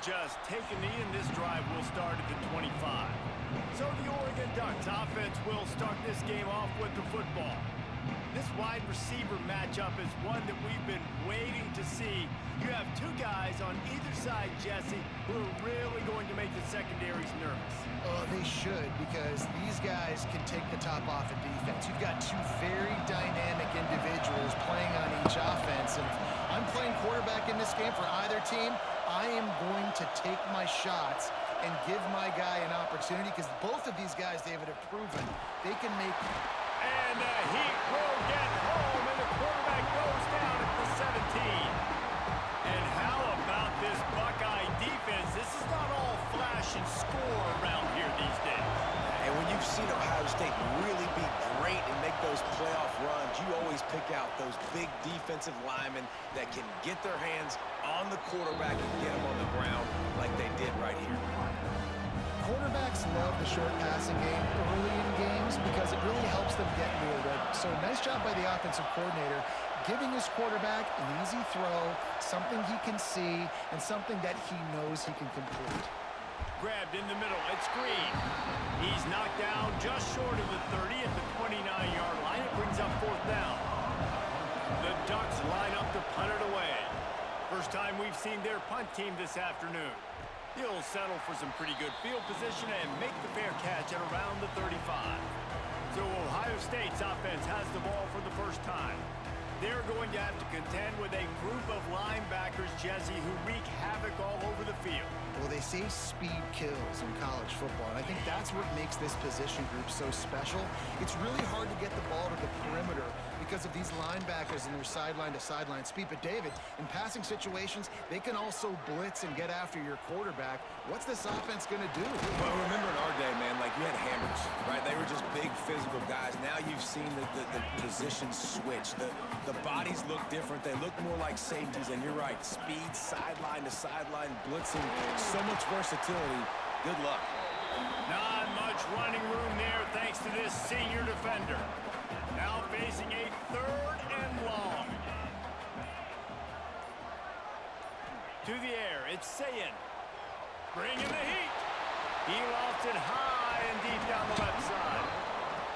just take a knee, and this drive will start at the 25. So the Oregon Ducks offense will start this game off with the football. This wide receiver matchup is one that we've been waiting to see. You have two guys on either side, Jesse, who are really going to make the secondaries nervous. Oh, they should, because these guys can take the top off of defense. You've got two very dynamic individuals playing on each offense, and if I'm playing quarterback in this game for either team, I am going to take my shots and give my guy an opportunity, because both of these guys, David, have proven they can make... And the Heat will get home, and the quarterback goes down at the 17. And how about this Buckeye defense? This is not all flash and score around here these days. And when you've seen Ohio State really be great and make those playoff runs, you always pick out those big defensive linemen that can get their hands on the quarterback and get him on the ground like they did right here. Quarterbacks love the short passing game early in games because it really helps them get into a rhythm. So nice job by the offensive coordinator, giving his quarterback an easy throw, something he can see, and something that he knows he can complete. Grabbed in the middle, it's Green. He's knocked down just short of the 30 at the 29-yard line. It brings up fourth down. The Ducks line up to punt it away. First time we've seen their punt team this afternoon. He'll settle for some pretty good field position and make the fair catch at around the 35. So Ohio State's offense has the ball for the first time. They're going to have to contend with a group of linebackers, Jesse, who wreak havoc all over the field. Well, they say speed kills in college football, and I think that's what makes this position group so special. It's really hard to get the ball to the perimeter because of these linebackers and their sideline-to-sideline speed. But, David, in passing situations, they can also blitz and get after your quarterback. What's this offense going to do? Well, remember in our day, man, like you had hammers, right? They were just big physical guys. Now you've seen the positions switch. The bodies look different. They look more like safeties, and you're right. Speed, sideline to sideline, blitzing, so much versatility. Good luck. Not much running room there thanks to this senior defender. Now facing a third and long. To the air, it's Sayin. Bringing the heat. He lofts it high and deep down the left side.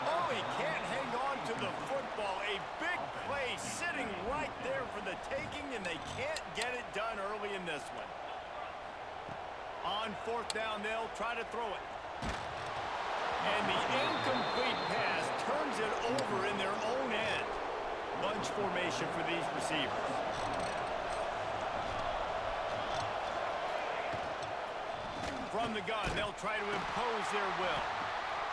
Oh, he can't hang on to the football. A big play sitting right there for the taking, and they can't get it done early in this one. On fourth down, they'll try to throw it. And the incomplete pass turns it over in their own end. Bunch formation for these receivers. From the gun, they'll try to impose their will.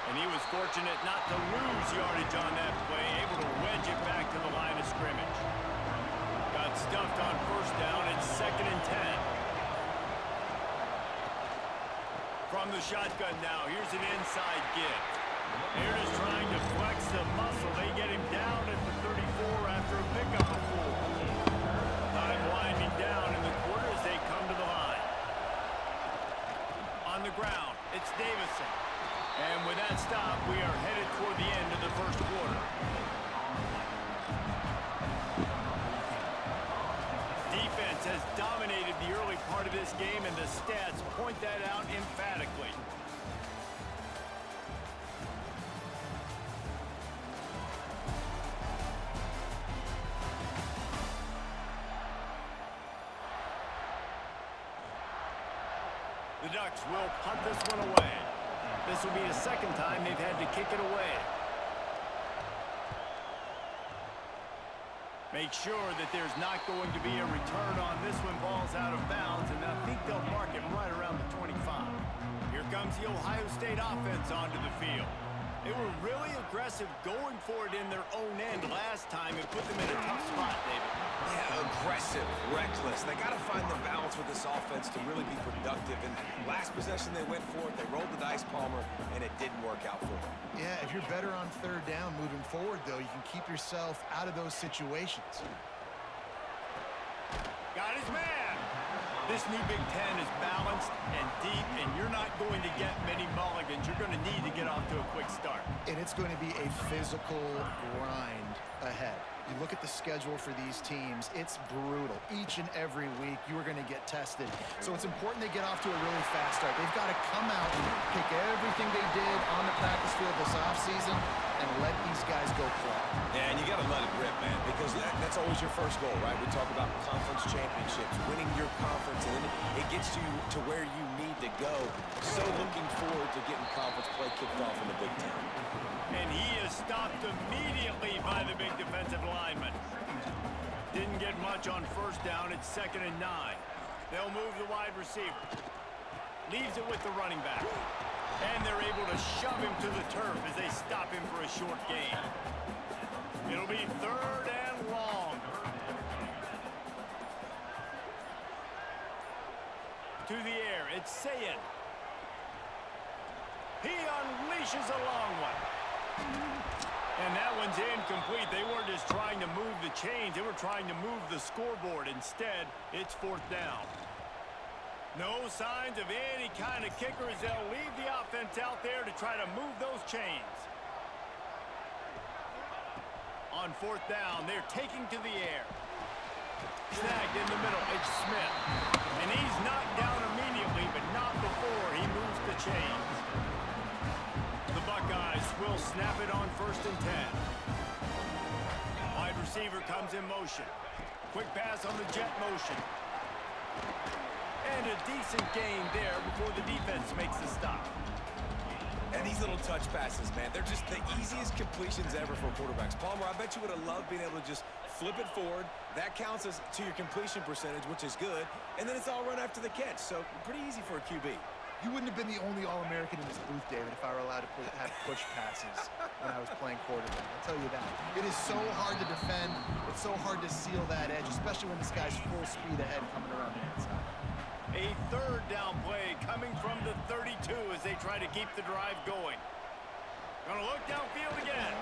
And he was fortunate not to lose yardage on that play, able to wedge it back to the line of scrimmage. Got stuffed on first down. It's 2nd and 10. From the shotgun now, here's an inside give. They're just trying to flex the muscle. They get him down at the 34 after a pickup of 4. Time winding down in the quarter as they come to the line. On the ground, it's Davison. And with that stop, we are headed toward the end of the first quarter. Defense has dominated the early part of this game, and the stats point that out emphatically. The Ducks will punt this one away. This will be the second time they've had to kick it away. Make sure that there's not going to be a return on this one. Ball's out of bounds, and I think they'll mark it right around the 25. Here comes the Ohio State offense onto the field. They were really aggressive going for it in their own end last time and put them in a tough spot, David. Yeah, aggressive, reckless. They got to find the balance with this offense to really be productive. And last possession they went for it, they rolled the dice, Palmer, and it didn't work out for them. Yeah, if you're better on third down moving forward, though, you can keep yourself out of those situations. Got his man. This new Big Ten is balanced and deep, and you're not going to get many mulligans. You're going to need to get off to a quick start. And it's going to be a physical grind ahead. You look at the schedule for these teams, it's brutal. Each and every week, you are going to get tested. So it's important they get off to a really fast start. They've got to come out and pick everything they did on the practice field this offseason and let these guys go play. Yeah, and you got to let it rip, man, because that's always your first goal, right? We talk about conference championships, winning your conference, and then it gets you to where you need to go. So looking forward to getting conference play kicked off in the Big Ten. And he is stopped immediately by the big defensive lineman. Didn't get much on first down. It's 2nd and 9. They'll move the wide receiver. Leaves it with the running back. And they're able to shove him to the turf as they stop him for a short gain. It'll be 3rd and long. To the air, it's Sayin. He unleashes a long one. And that one's incomplete. They weren't just trying to move the chains. They were trying to move the scoreboard. Instead, it's 4th down. No signs of any kind of kickers. They'll leave the offense out there to try to move those chains. On 4th down, they're taking to the air. Snagged in the middle. It's Smith. And he's knocked down immediately, but not before he moves the chains. The Buckeyes will snap it on 1st and 10. Wide receiver comes in motion. Quick pass on the jet motion. And a decent gain there before the defense makes the stop. And these little touch passes, man, they're just the easiest completions ever for quarterbacks. Palmer, I bet you would have loved being able to just flip it forward. That counts as to your completion percentage, which is good. And then it's all run after the catch. So pretty easy for a QB. You wouldn't have been the only All-American in this booth, David, if I were allowed to have push passes when I was playing quarterback. I'll tell you that. It is so hard to defend. It's so hard to seal that edge, especially when this guy's full speed ahead coming around the inside. A 3rd down play coming from the 32 as they try to keep the drive going. Gonna look downfield again.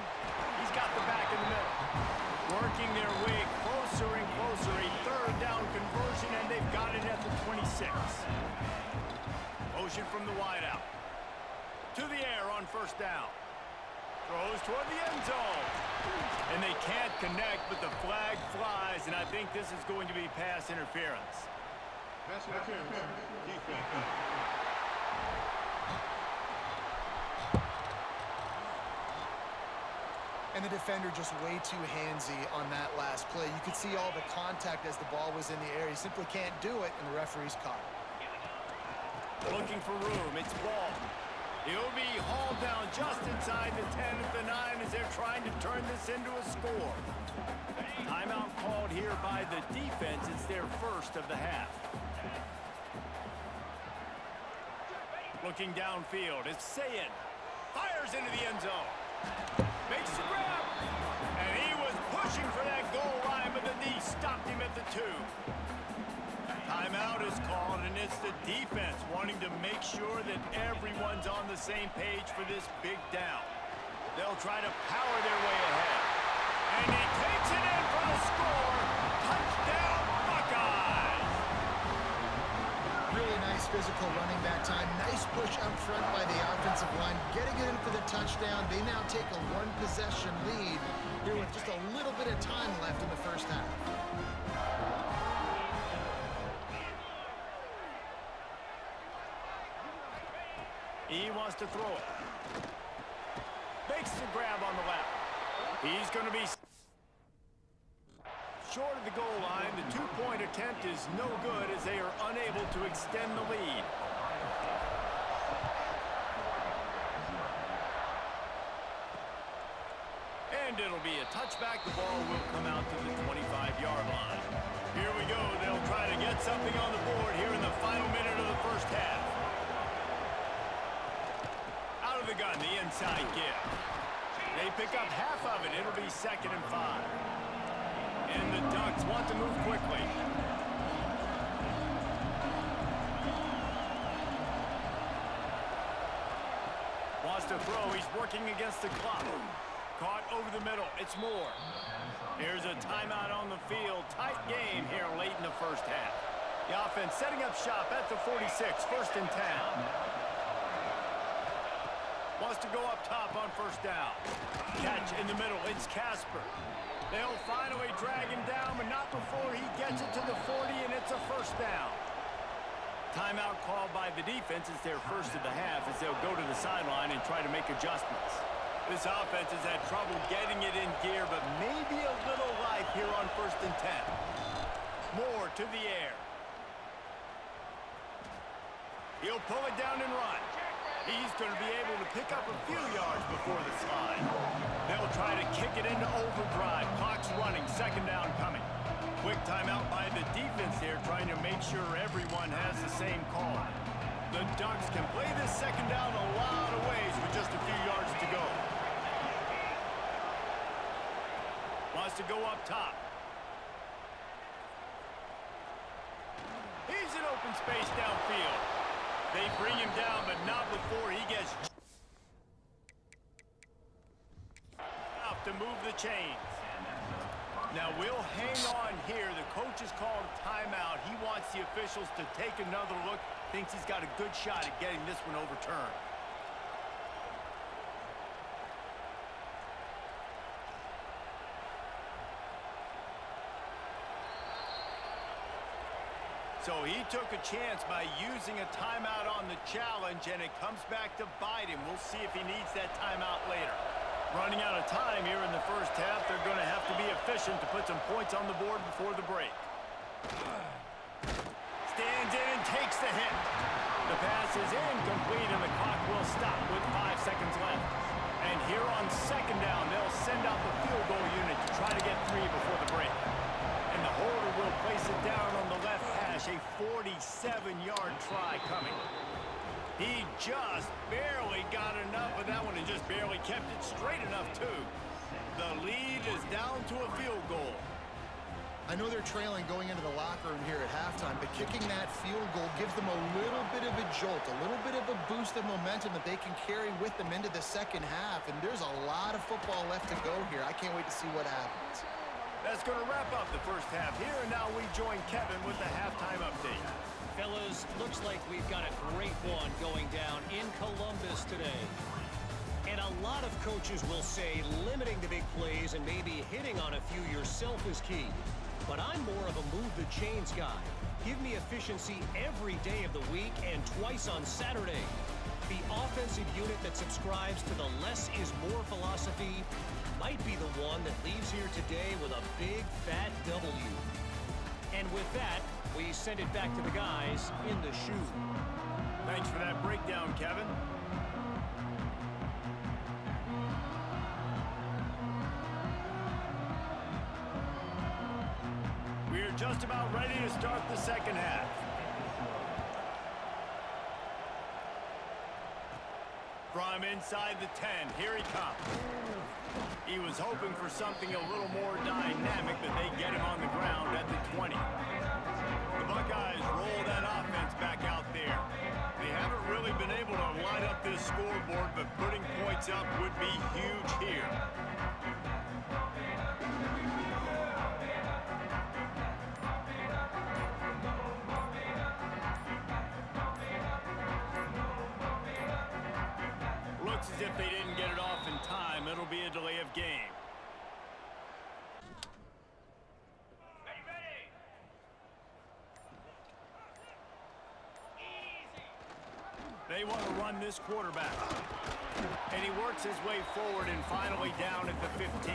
He's got the back in the middle. Working their way closer and closer. A 3rd down conversion, and they've got it at the 26. Motion from the wideout. To the air on 1st down. Throws toward the end zone. And they can't connect, but the flag flies, and I think this is going to be pass interference. Pass interference. Defense. And the defender just way too handsy on that last play. You could see all the contact as the ball was in the air. He simply can't do it, and the referee's caught it. Looking for room. It's ball. He'll be hauled down just inside the 10 at the 9 as they're trying to turn this into a score. Timeout called here by the defense. It's their first of the half. Looking downfield. It's Sayin. Fires into the end zone. Makes the grab. And he was pushing for that goal line, but the D stopped him at the 2. Timeout is called, and it's the defense wanting to make sure that everyone's on the same page for this big down. They'll try to power their way ahead. And he takes it in for the score. Touchdown, Buckeyes! Really nice physical running back time. Nice push up front by the offensive line. Getting it in for the touchdown. They now take a 1-possession lead here with just a little bit of time left in the first half. He wants to throw it. Makes the grab on the left. He's going to be short of the goal line. The 2-point attempt is no good as they are unable to extend the lead. And it'll be a touchback. The ball will come out to the 25-yard line. Here we go. They'll try to get something on the board here in the final minute of the first half. Out of the gun, the inside give. They pick up half of it. It'll be 2nd and 5. And the Ducks want to move quickly. Wants to throw. He's working against the clock. Caught over the middle. It's Moore. Here's a timeout on the field. Tight game here late in the first half. The offense setting up shop at the 46, 1st and 10. Wants to go up top on 1st down. Catch in the middle, it's Casper. They'll finally drag him down, but not before he gets it to the 40, and it's a 1st down. Timeout called by the defense. It's their first of the half as they'll go to the sideline and try to make adjustments. This offense has had trouble getting it in gear, but maybe a little life here on 1st and 10. Moore to the air. He'll pull it down and run. He's going to be able to pick up a few yards before the slide. They'll try to kick it into overdrive. Clock's running. 2nd down coming. Quick timeout by the defense here, trying to make sure everyone has the same call. The Ducks can play this 2nd down a lot of ways with just a few yards to go. Wants to go up top. He's in open space downfield. They bring him down, but not before he gets out to move the chains. Now we'll hang on here. The coach has called a timeout. He wants the officials to take another look. Thinks he's got a good shot at getting this one overturned. So he took a chance by using a timeout on the challenge, and it comes back to bite him. We'll see if he needs that timeout later. Running out of time here in the 1st half. They're going to have to be efficient to put some points on the board before the break. Stands in and takes the hit. The pass is incomplete, and the clock will stop with 5 seconds left. And here on 2nd down, they'll send out the field goal unit to try to get 3 before the break. And the holder will place it down on the left hash. A 47-yard try coming. He just barely got enough of that one and just barely kept it straight enough, too. The lead is down to a field goal. I know they're trailing going into the locker room here at halftime, but kicking that field goal gives them a little bit of a jolt, a little bit of a boost of momentum that they can carry with them into the 2nd half, and there's a lot of football left to go here. I can't wait to see what happens. That's going to wrap up the 1st half here, and now we join Kevin with the halftime update. Fellas, looks like we've got a great one going down in Columbus today. And a lot of coaches will say limiting the big plays and maybe hitting on a few yourself is key. But I'm more of a move the chains guy. Give me efficiency every day of the week and twice on Saturday. The offensive unit that subscribes to the less is more philosophy might be the one that leaves here today with a big fat W. And with that, we send it back to the guys in the shoe. Thanks for that breakdown, Kevin. We're just about ready to start the 2nd half. From inside the 10, here he comes. He was hoping for something a little more dynamic, but they get him on the ground at the 20. The Buckeyes roll that offense back out there. They haven't really been able to line up this scoreboard, but putting points up would be huge here. Looks as if they didn't get it off in time. It'll be a delay of game. They want to run this quarterback. And he works his way forward and finally down at the 15.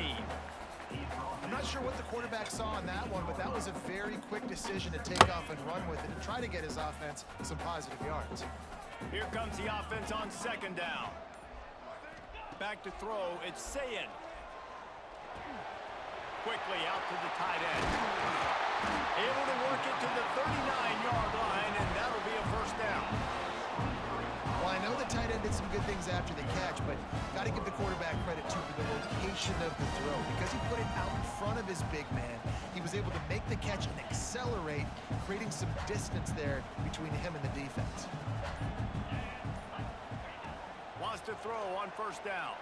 I'm not sure what the quarterback saw on that one, but that was a very quick decision to take off and run with it and try to get his offense some positive yards. Here comes the offense on 2nd down. Back to throw, it's Sayin. Quickly out to the tight end. Able to work it to the 39-yard line, and that'll be a 1st down. Well, I know the tight end did some good things after the catch, but got to give the quarterback credit, too, for the location of the throw. Because he put it out in front of his big man, he was able to make the catch and accelerate, creating some distance there between him and the defense. Wants to throw on 1st down.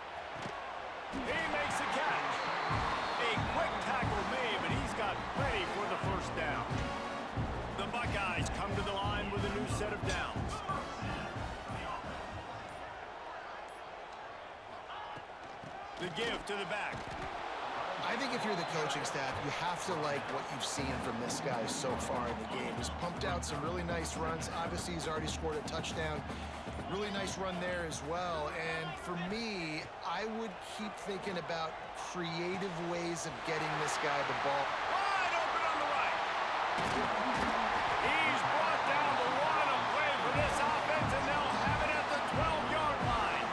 He makes the catch. A quick tackle made, but he's got plenty for the 1st down. The Buckeyes Buckeyes come to the line with a new set of downs. The give to the back. I think if you're the coaching staff, you have to like what you've seen from this guy so far in the game. He's pumped out some really nice runs. Obviously, he's already scored a touchdown. Really nice run there as well. And for me, I would keep thinking about creative ways of getting this guy the ball. Wide open on the right. He's brought down the line of play for this offense, and they'll have it at the 12-yard line.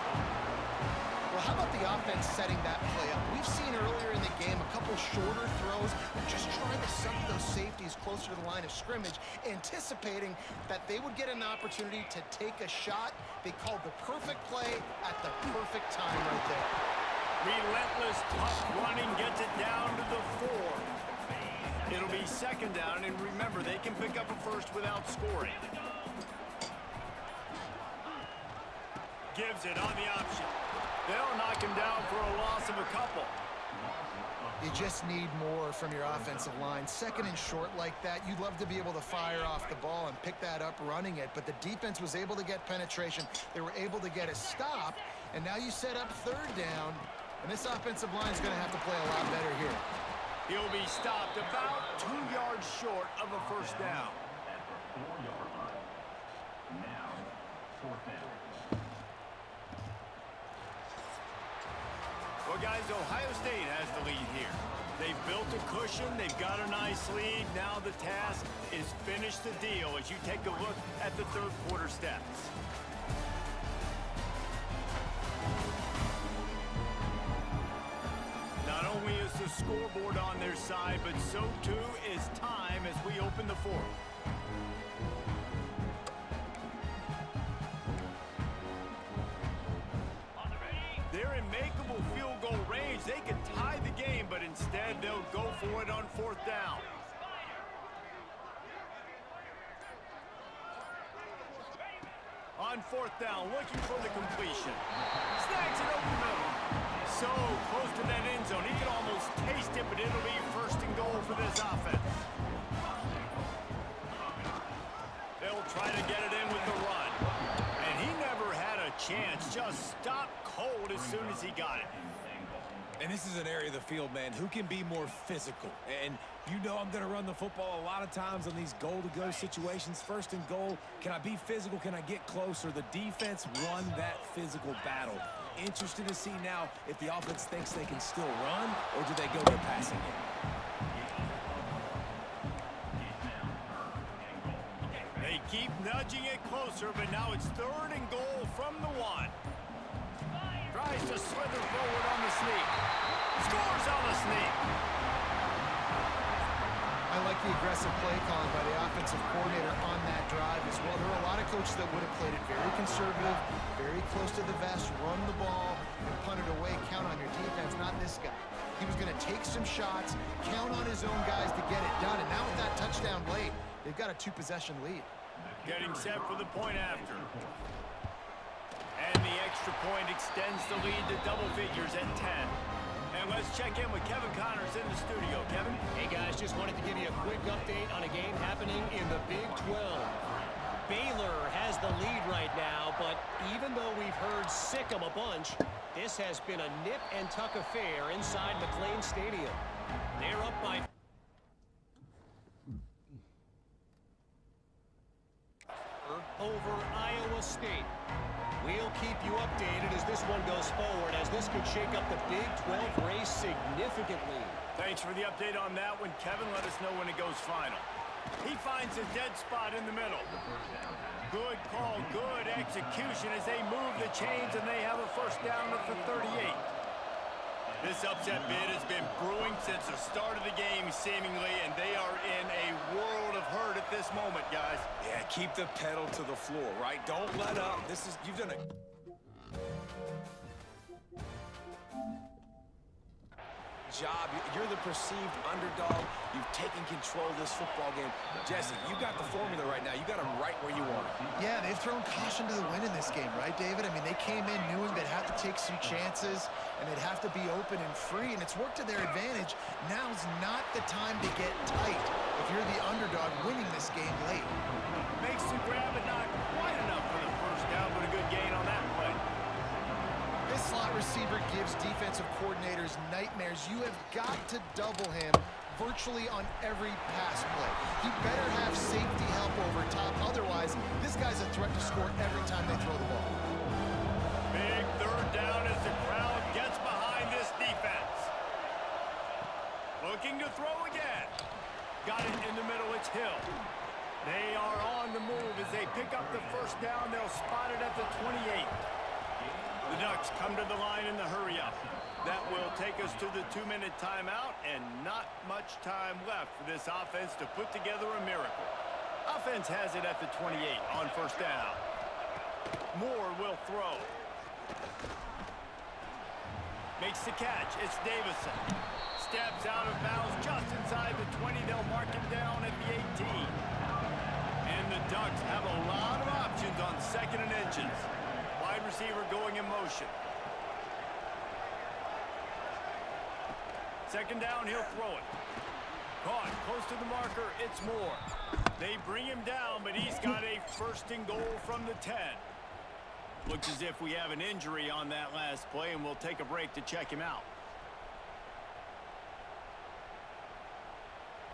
Well, how about the offense setting that play up? We've seen earlier in the game a couple shorter throws. They're just trying to suck those safeties closer to the line of scrimmage, anticipating that they would get an opportunity to take a shot. They called the perfect play at the perfect time right there. Relentless, tough running gets it down to the 4. It'll be second down, and remember, they can pick up a first without scoring. Gives it on the option. They'll knock him down for a loss of a couple. You just need more from your offensive line. Second and short like that, you'd love to be able to fire off the ball and pick that up running it, but the defense was able to get penetration. They were able to get a stop, and now you set up third down, and this offensive line is going to have to play a lot better here. He'll be stopped about 2 yards short of a first down. Well, guys, Ohio State has the lead here. They've built a cushion. They've got a nice lead. Now the task is finish the deal as you take a look at the third quarter stats. Not only is the scoreboard on their side, but so too is time as we open the fourth. They're in makeable field goal range. They could tie the game, but instead they'll go for it on fourth down. On fourth down, looking for the completion. Snags it over the middle. So close to that end zone. He can almost taste it, but it'll be first and goal for this offense. They'll try to get it in with the run. And he never had a chance. Just stopped cold as soon as he got it. And this is an area of the field, man, who can be more physical. And you know I'm going to run the football a lot of times on these goal-to-go situations. First and goal, can I be physical? Can I get closer? The defense won that physical battle. Interested to see now if the offense thinks they can still run, or do they go to passing it? They keep nudging it closer, but now it's third and goal from the 1. Tries to slither forward on the sneak. Scores on the sneak. I like the aggressive play calling by the offensive coordinator on that drive as well. There are a lot of coaches that would have played it very conservative, very close to the vest, run the ball, and punt it away, count on your defense. Not this guy. He was going to take some shots, count on his own guys to get it done, and now with that touchdown late, they've got a 2-possession lead. Getting set for the point after. And the extra point extends the lead to double figures at 10. And let's check in with Kevin Connors in the studio. Kevin? Hey, guys, just wanted to give you a quick update on a game happening in the Big 12. Baylor has the lead right now, but even though we've heard sick 'em a bunch, this has been a nip-and-tuck affair inside McLean Stadium. They're up by over Iowa State. We'll keep you updated as this one goes forward, as this could shake up the Big 12 race significantly. Thanks for the update on that one, Kevin. Let us know when it goes final. He finds a dead spot in the middle. Good call, good execution as they move the chains, and they have a first down at the 38. This upset bid has been brewing since the start of the game, seemingly, and they are in a world of hurt at this moment, guys. Yeah, keep the pedal to the floor, right? Don't let up. You've done a... job. You're the perceived underdog. You've taken control of this football game. Jesse, you got the formula right now. You got them right where you want them. Yeah, they've thrown caution to the wind in this game, right, David? I mean, they came in knowing they'd have to take some chances, and they'd have to be open and free, and it's worked to their advantage. Now's not the time to get tight if you're the underdog winning this game late. Makes the grab, but not quite enough for the first down, but a good gain on that play. This slot receiver gives defensive coordinators nightmares. You have got to double him virtually on every pass play. He better have safety help over top. Otherwise, this guy's a threat to score every time they throw the ball. Big third down as the crowd gets behind this defense. Looking to throw again. Got it in the middle. It's Hill. They are on the move as they pick up the first down. They'll spot it at the 28. The Ducks come to the line in the hurry-up. That will take us to the 2-minute timeout, and not much time left for this offense to put together a miracle. Offense has it at the 28 on first down. Moore will throw. Makes the catch. It's Davison. Steps out of bounds just inside the 20. They'll mark him down at the 18. And the Ducks have a lot of options on second and inches. Wide receiver going in motion. Second down, he'll throw it. Caught close to the marker, it's Moore. They bring him down, but he's got a first and goal from the 10. Looks as if we have an injury on that last play, and we'll take a break to check him out.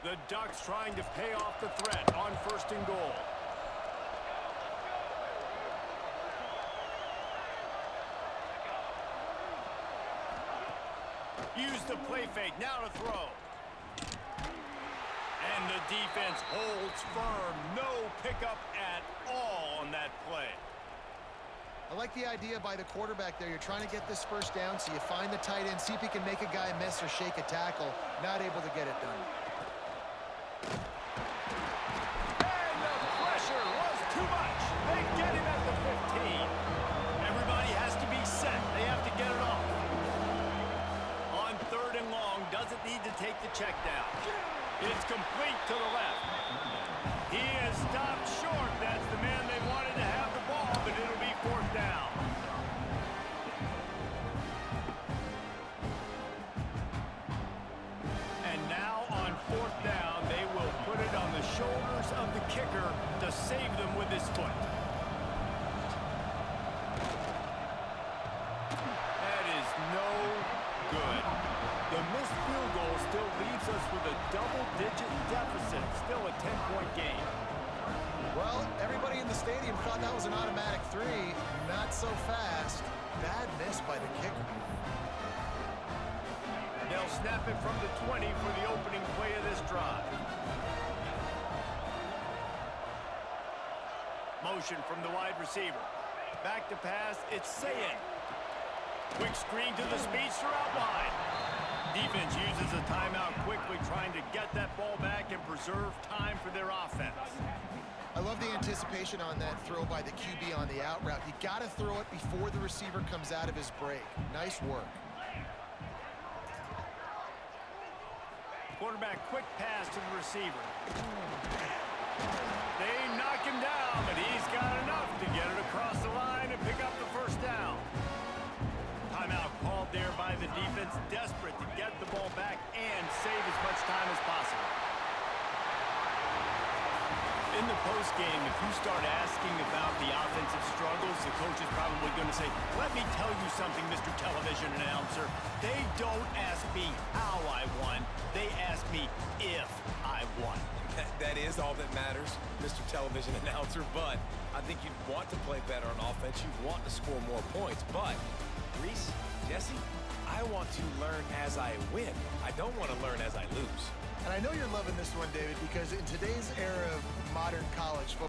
The Ducks trying to pay off the threat on first and goal. Use the play fake, now to throw. And the defense holds firm. No pickup at all on that play. I like the idea by the quarterback there. You're trying to get this first down, so you find the tight end, see if he can make a guy miss or shake a tackle. Not able to get it done. And the pressure was too much. They get him at the 15. Everybody has to be set. They have to get it off. On third and long, doesn't need to take the check down. It's complete to the left. He is stopped short. That's the man they wanted to have the ball, but it'll be fourth down. And now on fourth down, they will put it on the shoulders of the kicker to save them with his foot. That is no good. The missed field goal still leaves us with a double-digit deficit. Still a 10-point game. Well, everybody in the stadium thought that was an automatic 3. Not so fast. Bad miss by the kicker. They'll snap it from the 20 for the opening play of this drive. Motion from the wide receiver. Back to pass, it's Sayin. Quick screen to the speedster out wide. Defense uses a timeout quickly, trying to get that ball back and preserve time for their offense. I love the anticipation on that throw by the QB on the out route. You got to throw it before the receiver comes out of his break. Nice work. Quarterback quick pass to the receiver. They knock him down, but he's got enough to get it across the line and pick up the first down. Timeout called there by the defense, desperate to get the ball back and save as much time as possible. In the postgame, if you start asking about the offensive struggles, the coach is probably going to say, let me tell you something, Mr. Television Announcer. They don't ask me how I won. They ask me if I won. That is all that matters, Mr. Television Announcer, but I think you'd want to play better on offense. You'd want to score more points, but Reese, Jesse, I want to learn as I win. I don't want to learn as I lose. And I know you're loving this one, David, because in today's era of modern college football,